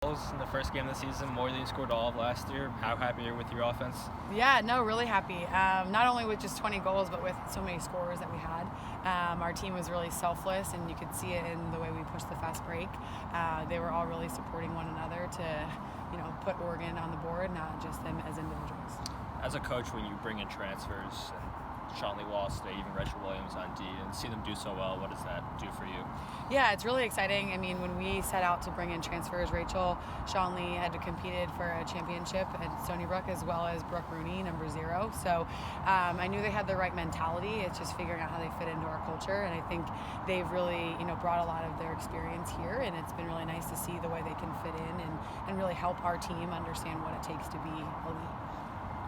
Goals in the first game of the season, more than you scored all of last year. How happy are you with your offense? Yeah, no, really happy. Not only with just 20 goals, but with so many scores that we had. Our team was really selfless, and you could see it in the way we pushed the fast break. They were all really supporting one another to, put Oregon on the board, not just them as individuals. As a coach, when you bring in transfers and Sean Lee Wallace today, even Rachel Williams on D, and see them do so well, what does that do for you? Yeah, it's really exciting. I mean, when we set out to bring in transfers, Rachel, Sean Lee had competed for a championship at Stony Brook, as well as Brooke Rooney, number 0. So I knew they had the right mentality. It's just figuring out how they fit into our culture, and I think they've really, brought a lot of their experience here, and it's been really nice to see the way they can fit in and really help our team understand what it takes to be elite.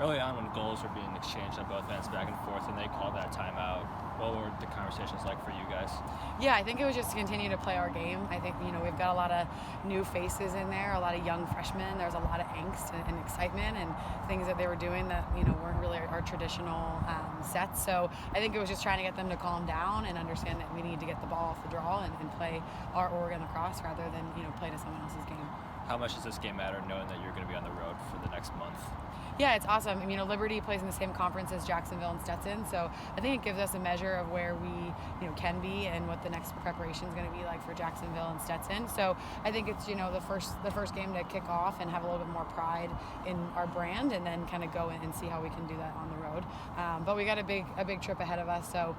Early on, when goals were being exchanged on both ends back and forth, and they called that timeout, what were the conversations like for you guys? Yeah, I think it was just to continue to play our game. I think, we've got a lot of new faces in there, a lot of young freshmen. There's a lot of angst and excitement and things that they were doing that, weren't really our traditional sets. So I think it was just trying to get them to calm down and understand that we need to get the ball off the draw and play our Oregon lacrosse rather than, play to someone else's game. How much does this game matter, knowing that you're going to be on the road for the next month? Yeah, it's awesome. Liberty plays in the same conference as Jacksonville and Stetson, so I think it gives us a measure of where we, can be and what the next preparation is going to be like for Jacksonville and Stetson. So I think it's, the first game to kick off and have a little bit more pride in our brand, and then kind of go in and see how we can do that on the road. But we got a big trip ahead of us, so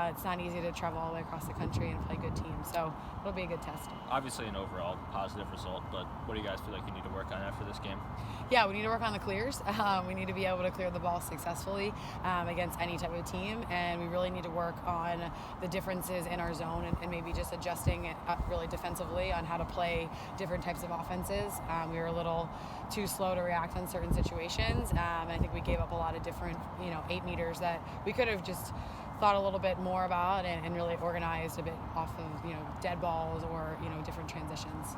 it's not easy to travel all the way across the country and play good teams. So it'll be a good test. Obviously, an overall positive result, but what do you guys feel like you need to work on after this game? Yeah, we need to work on the clears. We need to be able to clear the ball successfully against any type of team, and we really need to work on the differences in our zone and maybe just adjusting it really defensively on how to play different types of offenses. We were a little too slow to react on certain situations, and I think we gave up a lot of different 8 meters that we could have just thought a little bit more about and really organized a bit off of dead balls or different transitions.